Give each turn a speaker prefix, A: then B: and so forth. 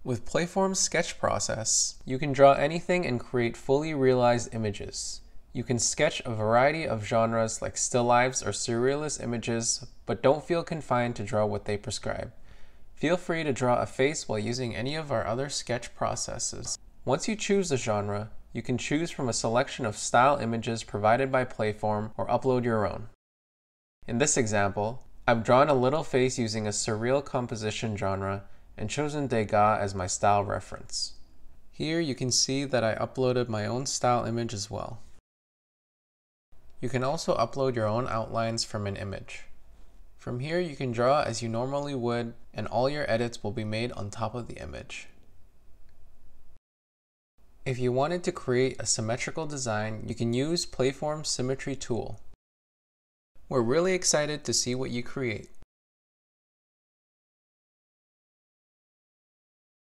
A: With Playform's sketch process, you can draw anything and create fully realized images. You can sketch a variety of genres like still lifes or surrealist images, but don't feel confined to draw what they prescribe. Feel free to draw a face while using any of our other sketch processes. Once you choose the genre, you can choose from a selection of style images provided by Playform or upload your own. In this example, I've drawn a little face using a surreal composition genre and chosen Degas as my style reference. Here you can see that I uploaded my own style image as well. You can also upload your own outlines from an image. From here you can draw as you normally would, and all your edits will be made on top of the image. If you wanted to create a symmetrical design, you can use Playform's Symmetry tool. We're really excited to see what you create.